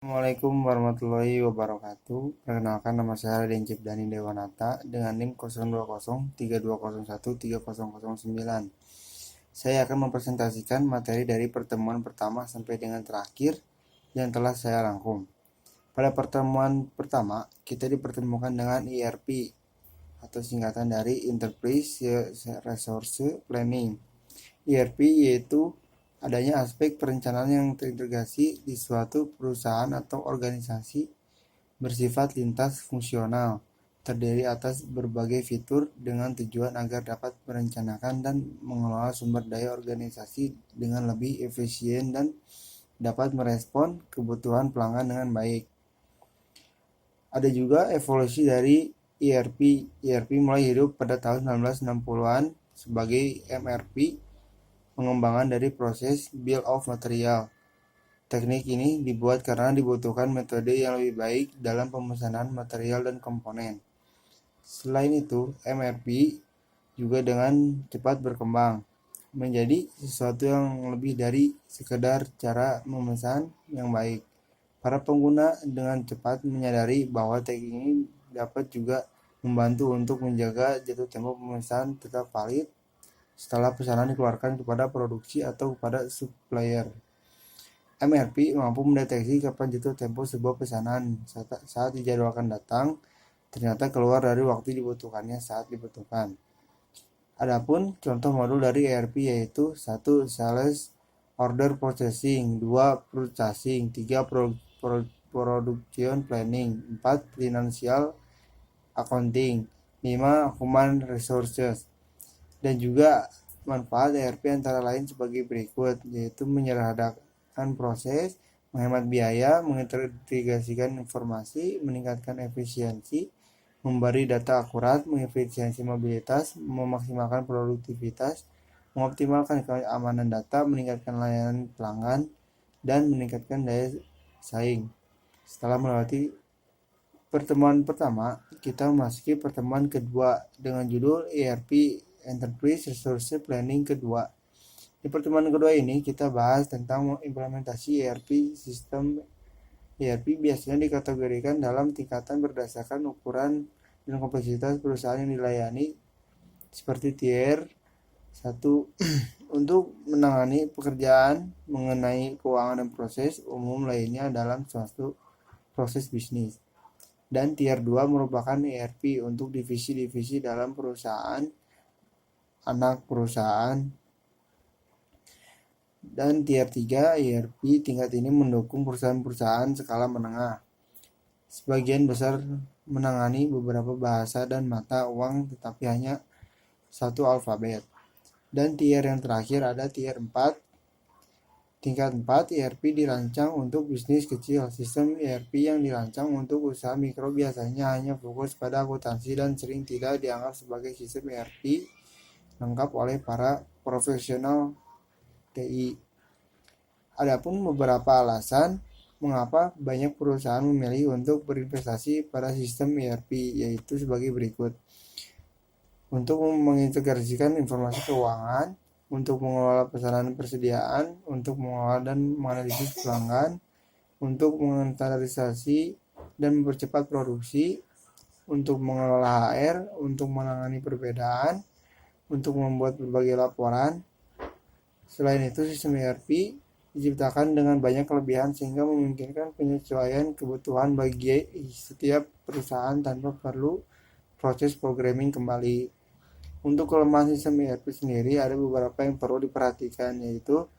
Assalamualaikum warahmatullahi wabarakatuh. Perkenalkan, nama saya Raden Cipdani Dewanata dengan NIM 02032013009. Saya akan mempresentasikan materi dari pertemuan pertama sampai dengan terakhir yang telah saya rangkum. Pada pertemuan pertama, kita dipertemukan dengan ERP atau singkatan dari Enterprise Resource Planning. ERP yaitu adanya aspek perencanaan yang terintegrasi di suatu perusahaan atau organisasi bersifat lintas fungsional, terdiri atas berbagai fitur dengan tujuan agar dapat merencanakan dan mengelola sumber daya organisasi dengan lebih efisien dan dapat merespon kebutuhan pelanggan dengan baik. Ada juga evolusi dari ERP. ERP mulai hidup pada tahun 1960-an sebagai MRP, pengembangan dari proses Bill of Material. Teknik ini dibuat karena dibutuhkan metode yang lebih baik dalam pemesanan material dan komponen. Selain itu, MRP juga dengan cepat berkembang menjadi sesuatu yang lebih dari sekedar cara memesan yang baik. Para pengguna dengan cepat menyadari bahwa teknik ini dapat juga membantu untuk menjaga jatuh tempo pemesanan tetap valid setelah pesanan dikeluarkan kepada produksi atau kepada supplier. MRP mampu mendeteksi kapan jatuh tempo sebuah pesanan saat dijadwalkan datang, ternyata keluar dari waktu dibutuhkannya saat dibutuhkan. Adapun contoh modul dari ERP yaitu 1. Sales Order Processing, 2. Purchasing, 3. Production Planning, 4. Financial Accounting, 5. Human Resources. Dan juga manfaat ERP antara lain sebagai berikut, yaitu menyederhanakan proses, menghemat biaya, mengintegrasikan informasi, meningkatkan efisiensi, memberi data akurat, mengefisiensi mobilitas, memaksimalkan produktivitas, mengoptimalkan keamanan data, meningkatkan layanan pelanggan, dan meningkatkan daya saing. Setelah melewati pertemuan pertama, kita memasuki pertemuan kedua dengan judul ERP Enterprise Resource Planning kedua. Di pertemuan kedua ini kita bahas tentang implementasi ERP. Sistem ERP biasanya dikategorikan dalam tingkatan berdasarkan ukuran dan kompleksitas perusahaan yang dilayani, seperti tier 1 untuk menangani pekerjaan mengenai keuangan dan proses umum lainnya dalam suatu proses bisnis. Dan tier 2 merupakan ERP untuk divisi-divisi dalam perusahaan, anak perusahaan. Dan tier 3 ERP tingkat ini mendukung perusahaan-perusahaan skala menengah. Sebagian besar menangani beberapa bahasa dan mata uang tetapi hanya satu alfabet. Dan tier yang terakhir ada tier 4. Tingkat 4 ERP dirancang untuk bisnis kecil. Sistem ERP yang dirancang untuk usaha mikro biasanya hanya fokus pada akuntansi dan sering tidak dianggap sebagai sistem ERP lengkap oleh para profesional TI. Adapun beberapa alasan mengapa banyak perusahaan memilih untuk berinvestasi pada sistem ERP, yaitu sebagai berikut. Untuk mengintegrasikan informasi keuangan, untuk mengelola pesanan persediaan, untuk mengelola dan menganalisis pelanggan, untuk menstandarisasi dan mempercepat produksi, untuk mengelola HR, untuk menangani perbedaan, untuk membuat berbagai laporan. Selain itu, sistem ERP diciptakan dengan banyak kelebihan sehingga memungkinkan penyesuaian kebutuhan bagi setiap perusahaan tanpa perlu proses programming kembali. Untuk kelemahan sistem ERP sendiri ada beberapa yang perlu diperhatikan, yaitu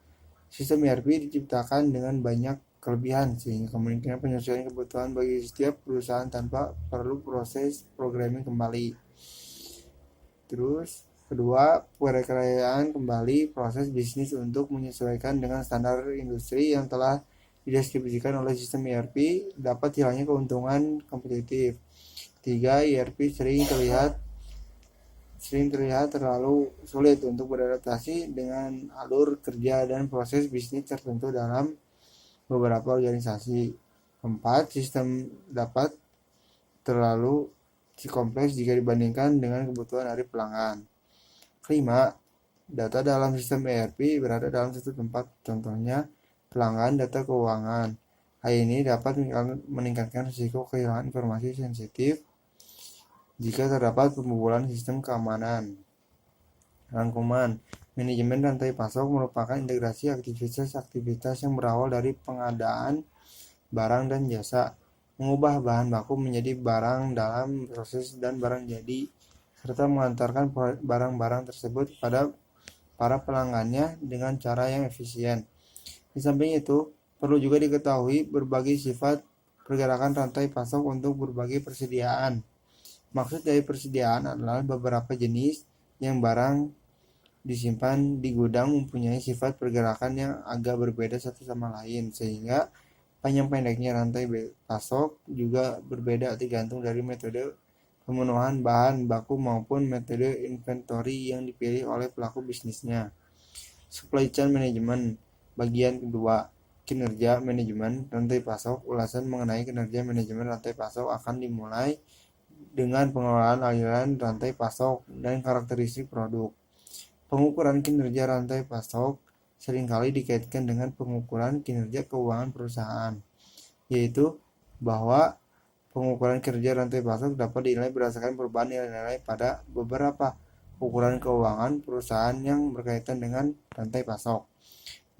sistem ERP diciptakan dengan banyak kelebihan sehingga kemungkinan penyesuaian kebutuhan bagi setiap perusahaan tanpa perlu proses programming kembali. Terus kedua, perekayaan kembali proses bisnis untuk menyesuaikan dengan standar industri yang telah dideskripsikan oleh sistem ERP dapat hilangnya keuntungan kompetitif. 3. ERP sering terlihat terlalu sulit untuk beradaptasi dengan alur kerja dan proses bisnis tertentu dalam beberapa organisasi. 4. Sistem dapat terlalu kompleks jika dibandingkan dengan kebutuhan dari pelanggan. 5. Data dalam sistem ERP berada dalam satu tempat, contohnya pelanggan, data keuangan. Hal ini dapat meningkatkan risiko kehilangan informasi sensitif jika terdapat pembobolan sistem keamanan. Rangkuman, manajemen rantai pasok merupakan integrasi aktivitas-aktivitas yang berawal dari pengadaan barang dan jasa, mengubah bahan baku menjadi barang dalam proses dan barang jadi, serta mengantarkan barang-barang tersebut kepada para pelanggannya dengan cara yang efisien. Di samping itu, perlu juga diketahui berbagai sifat pergerakan rantai pasok untuk berbagai persediaan. Maksud dari persediaan adalah beberapa jenis yang barang disimpan di gudang mempunyai sifat pergerakan yang agak berbeda satu sama lain, sehingga panjang pendeknya rantai pasok juga berbeda tergantung dari metode pemenuhan bahan baku maupun metode inventory yang dipilih oleh pelaku bisnisnya. Supply chain management, bagian kedua, kinerja manajemen rantai pasok. Ulasan mengenai kinerja manajemen rantai pasok akan dimulai dengan pengelolaan aliran rantai pasok dan karakteristik produk. Pengukuran kinerja rantai pasok seringkali dikaitkan dengan pengukuran kinerja keuangan perusahaan, yaitu bahwa pengukuran kinerja rantai pasok dapat dinilai berdasarkan perubahan nilai-nilai pada beberapa ukuran keuangan perusahaan yang berkaitan dengan rantai pasok.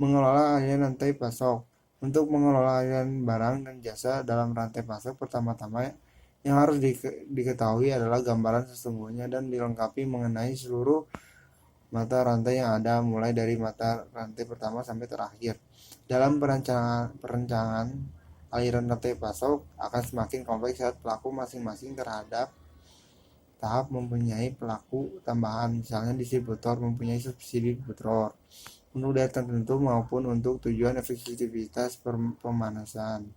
Mengelola aliran rantai pasok. Untuk mengelola aliran barang dan jasa dalam rantai pasok, pertama-tama yang harus diketahui adalah gambaran sesungguhnya dan dilengkapi mengenai seluruh mata rantai yang ada, mulai dari mata rantai pertama sampai terakhir. Dalam perencanaan aliran rantai pasok akan semakin kompleks saat pelaku masing-masing terhadap tahap mempunyai pelaku tambahan, misalnya distributor mempunyai subsidi distributor untuk daya tertentu maupun untuk tujuan efektivitas pemanasan.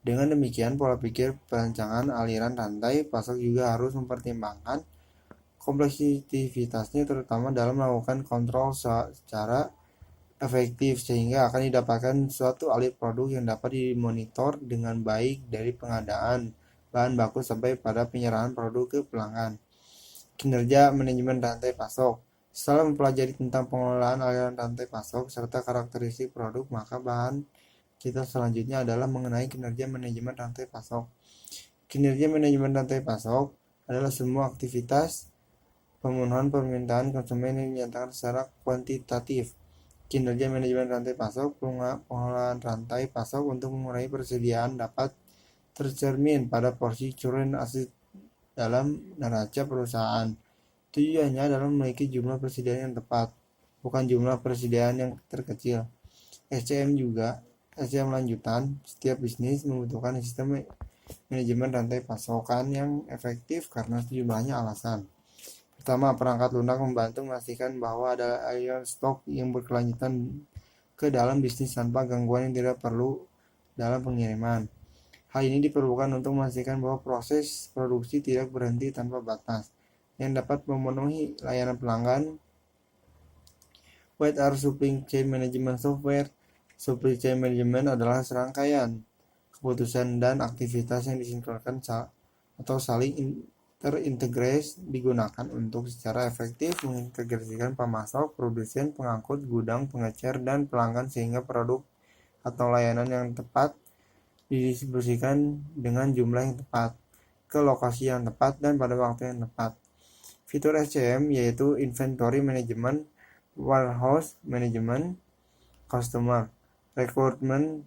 Dengan demikian, pola pikir perancangan aliran rantai pasok juga harus mempertimbangkan kompleksitasnya, terutama dalam melakukan kontrol secara efektif, sehingga akan didapatkan suatu alir produk yang dapat dimonitor dengan baik dari pengadaan bahan baku sampai pada penyerahan produk ke pelanggan. Kinerja manajemen rantai pasok. Setelah mempelajari tentang pengelolaan aliran rantai pasok serta karakteristik produk, maka bahan kita selanjutnya adalah mengenai kinerja manajemen rantai pasok. Kinerja manajemen rantai pasok adalah semua aktivitas pemenuhan permintaan konsumen yang dinyatakan secara kuantitatif. Kinerja manajemen rantai pasok, pengelolaan rantai pasok untuk mengurangi persediaan dapat tercermin pada porsi current asset dalam neraca perusahaan. Tujuannya adalah memiliki jumlah persediaan yang tepat, bukan jumlah persediaan yang terkecil. SCM lanjutan, setiap bisnis membutuhkan sistem manajemen rantai pasokan yang efektif karena sejumlahnya alasan. Pertama, perangkat lunak membantu memastikan bahwa ada aliran stok yang berkelanjutan ke dalam bisnis tanpa gangguan yang tidak perlu dalam pengiriman. Hal ini diperlukan untuk memastikan bahwa proses produksi tidak berhenti tanpa batas, yang dapat memenuhi layanan pelanggan. What are supply chain management software? Supply chain management adalah serangkaian keputusan dan aktivitas yang disinkronkan atau saling terintegrasi digunakan untuk secara efektif mengintegrasikan pemasok, produsen, pengangkut, gudang, pengecer, dan pelanggan sehingga produk atau layanan yang tepat didistribusikan dengan jumlah yang tepat, ke lokasi yang tepat, dan pada waktu yang tepat. Fitur SCM yaitu Inventory Management, Warehouse Management, Customer Recruitment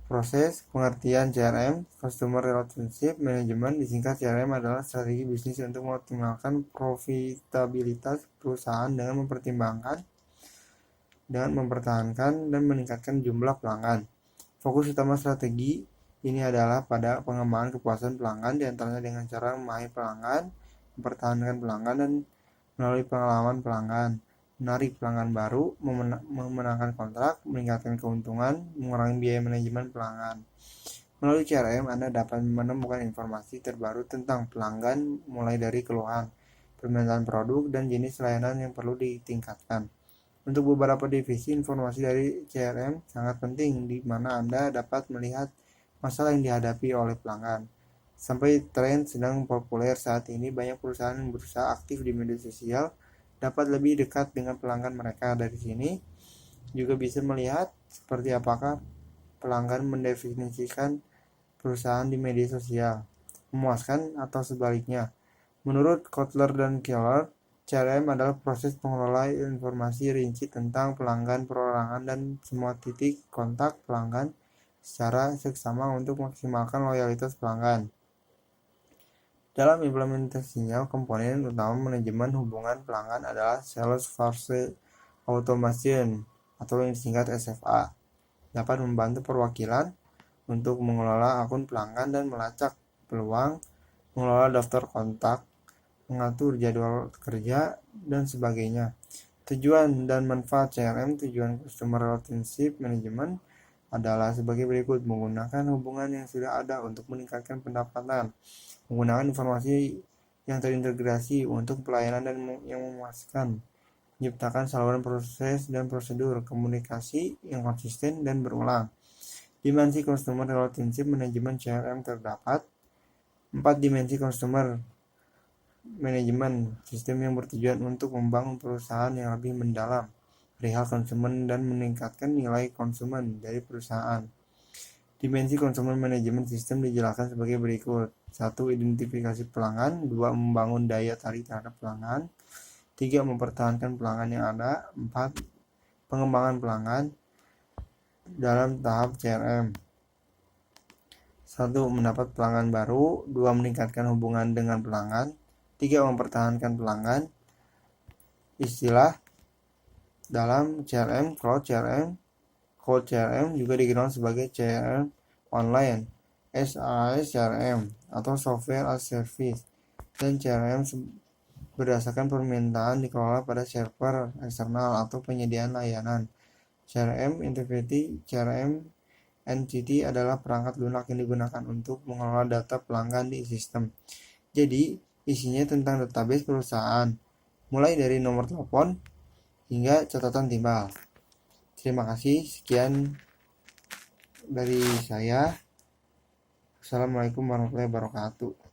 Proses. Pengertian CRM, Customer Relationship Management, disingkat CRM, adalah strategi bisnis untuk mengoptimalkan profitabilitas perusahaan dengan mempertahankan dan meningkatkan jumlah pelanggan. Fokus utama strategi ini adalah pada pengembangan kepuasan pelanggan, diantaranya dengan cara memahami pelanggan, mempertahankan pelanggan, dan melalui pengalaman pelanggan, menarik pelanggan baru, memenangkan kontrak, meningkatkan keuntungan, mengurangi biaya manajemen pelanggan. Melalui CRM, Anda dapat menemukan informasi terbaru tentang pelanggan, mulai dari keluhan, permintaan produk, dan jenis layanan yang perlu ditingkatkan. Untuk beberapa divisi, informasi dari CRM sangat penting, di mana Anda dapat melihat masalah yang dihadapi oleh pelanggan. Sampai tren sedang populer saat ini, banyak perusahaan yang berusaha aktif di media sosial dapat lebih dekat dengan pelanggan mereka. Dari sini Juga bisa melihat seperti apakah pelanggan mendefinisikan perusahaan di media sosial, memuaskan atau sebaliknya. Menurut Kotler dan Keller, CRM adalah proses pengelola informasi rinci tentang pelanggan, perorangan, dan semua titik kontak pelanggan secara seksama untuk maksimalkan loyalitas pelanggan. Dalam implementasinya, komponen utama manajemen hubungan pelanggan adalah Salesforce Automation atau yang disingkat SFA. Dapat membantu perwakilan untuk mengelola akun pelanggan dan melacak peluang, mengelola daftar kontak, mengatur jadwal kerja, dan sebagainya. Tujuan dan manfaat CRM, tujuan Customer Relationship Management adalah sebagai berikut: menggunakan hubungan yang sudah ada untuk meningkatkan pendapatan, menggunakan informasi yang terintegrasi untuk pelayanan dan yang memuaskan, menciptakan saluran proses dan prosedur komunikasi yang konsisten dan berulang. Dimensi Customer Relationship Management CRM terdapat 4 dimensi Customer Management, sistem yang bertujuan untuk membangun perusahaan yang lebih mendalam perihal konsumen dan meningkatkan nilai konsumen dari perusahaan. Dimensi Consumer Management System dijelaskan sebagai berikut: 1. Identifikasi pelanggan. 2. Membangun daya tarik terhadap pelanggan. 3. Mempertahankan pelanggan yang ada. 4. Pengembangan pelanggan dalam tahap CRM. 1. Mendapat pelanggan baru. 2. Meningkatkan hubungan dengan pelanggan. 3. Mempertahankan pelanggan. Istilah dalam CRM, Cloud CRM juga dikenal sebagai CRM online, SaaS CRM atau Software as Service, dan CRM berdasarkan permintaan dikelola pada server eksternal atau penyediaan layanan. CRM Entity adalah perangkat lunak yang digunakan untuk mengelola data pelanggan di sistem. Jadi, isinya tentang database perusahaan, mulai dari nomor telepon hingga catatan timbal. Terima kasih, sekian dari saya. Assalamualaikum warahmatullahi wabarakatuh.